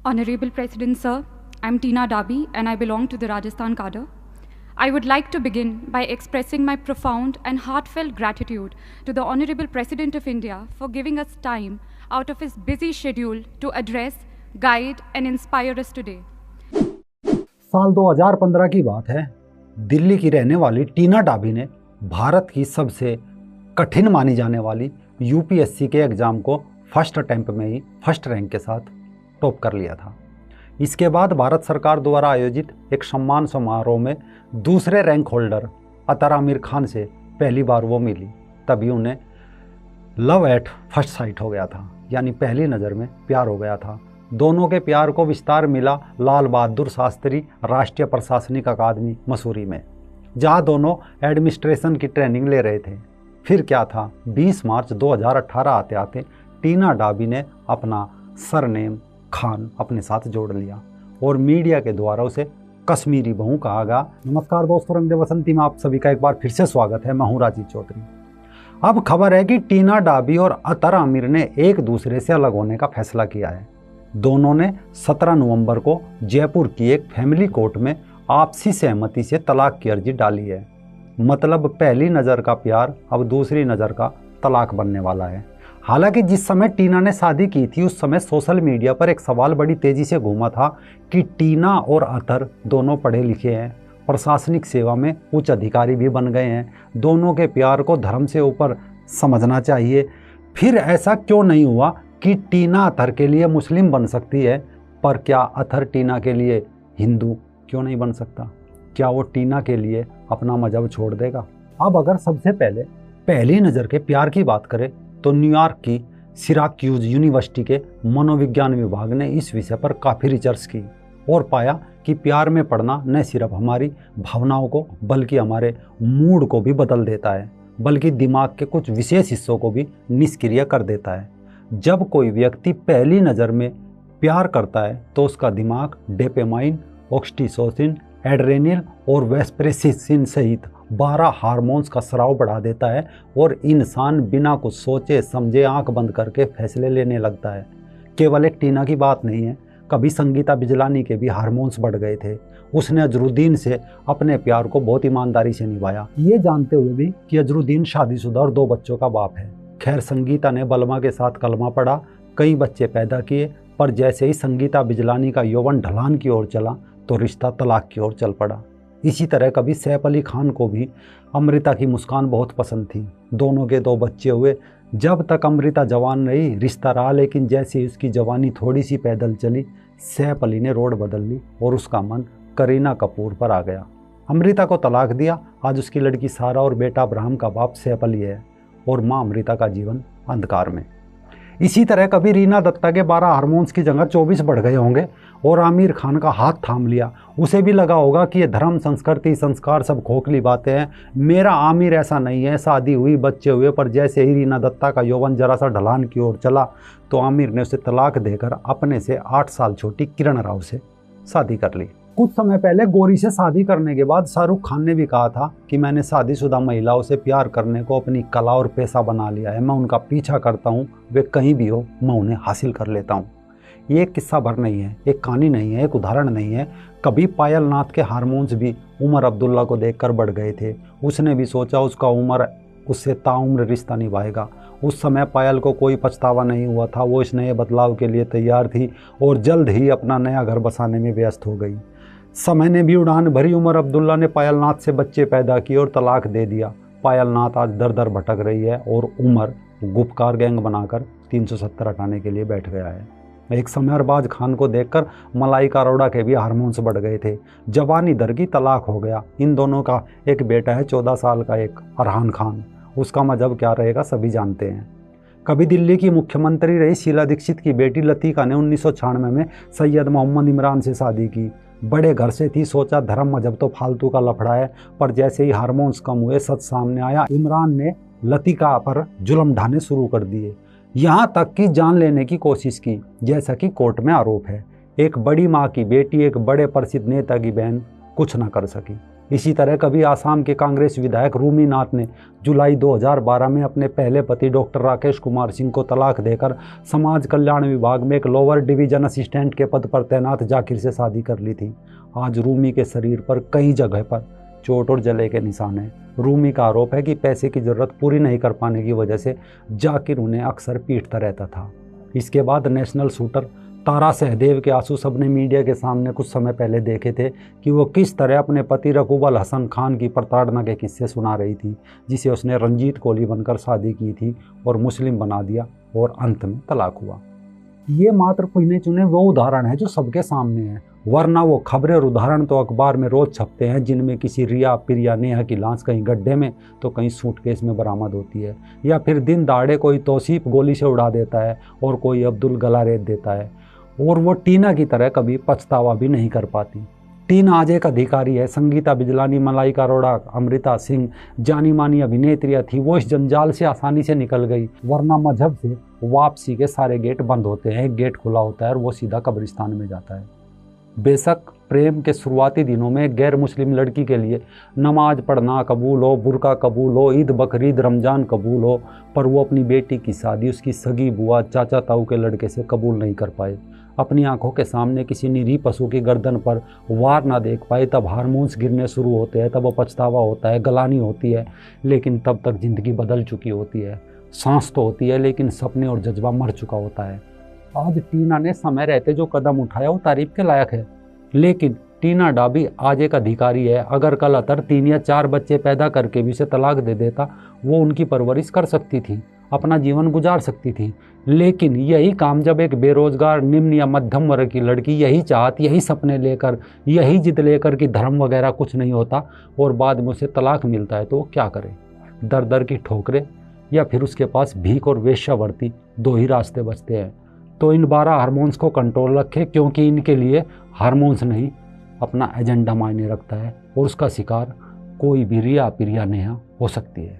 Honorable President Sir, I'm Tina Dabi and I belong to the Rajasthan cadre. I would like to begin by expressing my profound and heartfelt gratitude to the Honorable President of India for giving us time out of his busy schedule to address, guide and inspire us today. साल 2015 की बात है। दिल्ली की रहने वाली टीना डाबी ने भारत की सबसे कठिन मानी जाने वाली यूपीएससी के एग्ज़ाम को फर्स्ट अटेम्प्ट में ही फर्स्ट रैंक के साथ टॉप कर लिया था। इसके बाद भारत सरकार द्वारा आयोजित एक सम्मान समारोह में दूसरे रैंक होल्डर अतर आमिर खान से पहली बार वो मिली। तभी उन्हें लव एट फर्स्ट साइट हो गया था, यानी पहली नज़र में प्यार हो गया था। दोनों के प्यार को विस्तार मिला लाल बहादुर शास्त्री राष्ट्रीय प्रशासनिक अकादमी मसूरी में, जहां दोनों एडमिनिस्ट्रेशन की ट्रेनिंग ले रहे थे। फिर क्या था, 20 मार्च 2018 आते आते टीना डाबी ने अपना सरनेम खान अपने साथ जोड़ लिया और मीडिया के द्वारा उसे कश्मीरी बहू कहा गया। नमस्कार दोस्तों, रंग दे बसंती में आप सभी का एक बार फिर से स्वागत है। मैं हूं राजीव चौधरी। अब खबर है कि टीना डाबी और अतर आमिर ने एक दूसरे से अलग होने का फैसला किया है। दोनों ने 17 नवंबर को जयपुर की एक फैमिली कोर्ट में आपसी सहमति से तलाक की अर्जी डाली है। मतलब पहली नज़र का प्यार अब दूसरी नज़र का तलाक बनने वाला है। हालांकि जिस समय टीना ने शादी की थी उस समय सोशल मीडिया पर एक सवाल बड़ी तेज़ी से घूमा था कि टीना और अतर दोनों पढ़े लिखे हैं, प्रशासनिक सेवा में उच्च अधिकारी भी बन गए हैं, दोनों के प्यार को धर्म से ऊपर समझना चाहिए। फिर ऐसा क्यों नहीं हुआ कि टीना अतर के लिए मुस्लिम बन सकती है, पर क्या अतर टीना के लिए हिंदू क्यों नहीं बन सकता? क्या वो टीना के लिए अपना मजहब छोड़ देगा? अब अगर सबसे पहले पहली नज़र के प्यार की बात करें तो न्यूयॉर्क की सिराक्यूज यूनिवर्सिटी के मनोविज्ञान विभाग ने इस विषय पर काफ़ी रिसर्च की और पाया कि प्यार में पड़ना न सिर्फ हमारी भावनाओं को बल्कि हमारे मूड को भी बदल देता है, बल्कि दिमाग के कुछ विशेष हिस्सों को भी निष्क्रिय कर देता है। जब कोई व्यक्ति पहली नज़र में प्यार करता है तो उसका दिमाग डोपामाइन, ऑक्सीटोसिन, एड्रेनल और वेस्प्रेसिन सहित 12 हार्मोन्स का स्राव बढ़ा देता है और इंसान बिना कुछ सोचे समझे आंख बंद करके फैसले लेने लगता है। केवल एक टीना की बात नहीं है, कभी संगीता बिजलानी के भी हार्मोन्स बढ़ गए थे। उसने अजरुद्दीन से अपने प्यार को बहुत ईमानदारी से निभाया, ये जानते हुए भी कि अजरुद्दीन शादीशुदा और 2 बच्चों का बाप है। खैर, संगीता ने बलमा के साथ कलमा पढ़ा, कई बच्चे पैदा किए, पर जैसे ही संगीता बिजलानी का यौवन ढलान की ओर चला तो रिश्ता तलाक की ओर चल पड़ा। इसी तरह कभी सैफ अली खान को भी अमृता की मुस्कान बहुत पसंद थी। दोनों के 2 बच्चे हुए। जब तक अमृता जवान रही रिश्ता रहा, लेकिन जैसे ही उसकी जवानी थोड़ी सी पैदल चली सैफ अली ने रोड बदल ली और उसका मन करीना कपूर पर आ गया। अमृता को तलाक दिया। आज उसकी लड़की सारा और बेटा अब्राहम का बाप सैफ अली है और माँ अमृता का जीवन अंधकार में। इसी तरह कभी रीना दत्ता के 12 हार्मोन्स की जगह 24 बढ़ गए होंगे और आमिर खान का हाथ थाम लिया। उसे भी लगा होगा कि ये धर्म, संस्कृति, संस्कार सब खोखली बातें हैं, मेरा आमिर ऐसा नहीं है। शादी हुई, बच्चे हुए, पर जैसे ही रीना दत्ता का यौवन जरा सा ढलान की ओर चला तो आमिर ने उसे तलाक देकर अपने से 8 साल छोटी किरण राव से शादी कर ली। कुछ समय पहले गौरी से शादी करने के बाद शाहरुख खान ने भी कहा था कि मैंने शादीशुदा महिलाओं से प्यार करने को अपनी कला और पेशा बना लिया है। मैं उनका पीछा करता हूँ, वे कहीं भी हो मैं उन्हें हासिल कर लेता हूँ। ये एक किस्सा भर नहीं है, एक कहानी नहीं है, एक उदाहरण नहीं है। कभी पायल नाथ के हार्मोन्स भी उमर अब्दुल्ला को देखकर बढ़ गए थे। उसने भी सोचा उसका उमर उससे ताउम्र रिश्ता निभाएगा। उस समय पायल को कोई पछतावा नहीं हुआ था। वो इस नए बदलाव के लिए तैयार थी और जल्द ही अपना नया घर बसाने में व्यस्त हो गई। समय ने भी उड़ान भरी। उमर अब्दुल्ला ने पायल नाथ से बच्चे पैदा किए और तलाक दे दिया। पायल नाथ आज दर दर भटक रही है और उमर गुपकार गैंग बनाकर 370 हटाने के लिए बैठ गया है। एक समय अरबाज खान को देखकर मलाइका अरोड़ा के भी हार्मोन्स बढ़ गए थे। जवानी दर की तलाक हो गया। इन दोनों का एक बेटा है 14 साल का, एक अरहान खान। उसका मजहब क्या रहेगा सभी जानते हैं। कभी दिल्ली की मुख्यमंत्री रही शीला दीक्षित की बेटी लतीका ने 1996 में सैयद मोहम्मद इमरान से शादी की। बड़े घर से थी, सोचा धर्म मजहब तो फालतू का लफड़ा है, पर जैसे ही हार्मोन्स कम हुए सच सामने आया। इमरान ने लतीका पर जुल्म ढाने शुरू कर दिए, यहाँ तक कि जान लेने की कोशिश की, जैसा कि कोर्ट में आरोप है। एक बड़ी माँ की बेटी, एक बड़े प्रसिद्ध नेता की बहन कुछ न कर सकी। इसी तरह कभी आसाम के कांग्रेस विधायक रूमी नाथ ने जुलाई 2012 में अपने पहले पति डॉक्टर राकेश कुमार सिंह को तलाक देकर समाज कल्याण विभाग में एक लोअर डिवीजन असिस्टेंट के पद पर तैनात जाकिर से शादी कर ली थी। आज रूमी के शरीर पर कई जगह पर चोट और जले के निशान हैं। रूमी का आरोप है कि पैसे की जरूरत पूरी नहीं कर पाने की वजह से जाकिर उन्हें अक्सर पीटता रहता था। इसके बाद नेशनल शूटर तारा सहदेव के आंसू सबने मीडिया के सामने कुछ समय पहले देखे थे कि वो किस तरह अपने पति रकूबल हसन खान की प्रताड़ना के किस्से सुना रही थी, जिसे उसने रंजीत कोहली बनकर शादी की थी और मुस्लिम बना दिया और अंत में तलाक हुआ। ये मात्र गिने चुने वो उदाहरण है जो सबके सामने है, वरना वो खबरें और उदाहरण तो अखबार में रोज छपते हैं जिनमें किसी रिया प्रिया नेहा की लाश कहीं गड्ढे में तो कहीं सूटकेस में बरामद होती है, या फिर दिन दहाड़े कोई तौसीफ गोली से उड़ा देता है और कोई अब्दुल गला रेत देता है, और वो टीना की तरह कभी पछतावा भी नहीं कर पाती। टीना आज एक अधिकारी है। संगीता बिजलानी, मलाइका अरोड़ा, अमृता सिंह जानी मानी अभिनेत्रियाँ थी, वो इस जंजाल से आसानी से निकल गई, वरना मजहब से वापसी के सारे गेट बंद होते हैं, एक गेट खुला होता है और वो सीधा कब्रिस्तान में जाता है। बेशक प्रेम के शुरुआती दिनों में गैर मुस्लिम लड़की के लिए नमाज पढ़ना कबूल हो, बुर्का कबूल हो, ईद बकरीद रमज़ान कबूल हो, पर वो अपनी बेटी की शादी उसकी सगी बुआ चाचा ताऊ के लड़के से कबूल नहीं कर पाए। अपनी आंखों के सामने किसी निरीह पशु की गर्दन पर वार ना देख पाए, तब हार्मोन्स गिरने शुरू होते हैं, तब वो पछतावा होता है, गलानी होती है, लेकिन तब तक ज़िंदगी बदल चुकी होती है। सांस तो होती है लेकिन सपने और जज्बा मर चुका होता है। आज टीना ने समय रहते जो कदम उठाया वो तारीफ के लायक है, लेकिन टीना डाबी आज एक अधिकारी है। अगर कल अतर 3 या 4 बच्चे पैदा करके भी उसे तलाक दे देता, वो उनकी परवरिश कर सकती थी, अपना जीवन गुजार सकती थी। लेकिन यही काम जब एक बेरोजगार निम्न या मध्यम वर्ग की लड़की यही चाहत, यही सपने लेकर, यही जिद लेकर कि धर्म वगैरह कुछ नहीं होता और बाद में उसे तलाक मिलता है, तो वो क्या करे? दर दर की ठोकरें या फिर उसके पास भीख और वेश्यावृत्ति, 2 ही रास्ते बचते हैं। तो इन 12 हार्मोन्स को कंट्रोल रखें, क्योंकि इनके लिए हार्मोन्स नहीं अपना एजेंडा मायने रखता है और उसका शिकार कोई भी रिया पिरिया नेहा हो सकती है।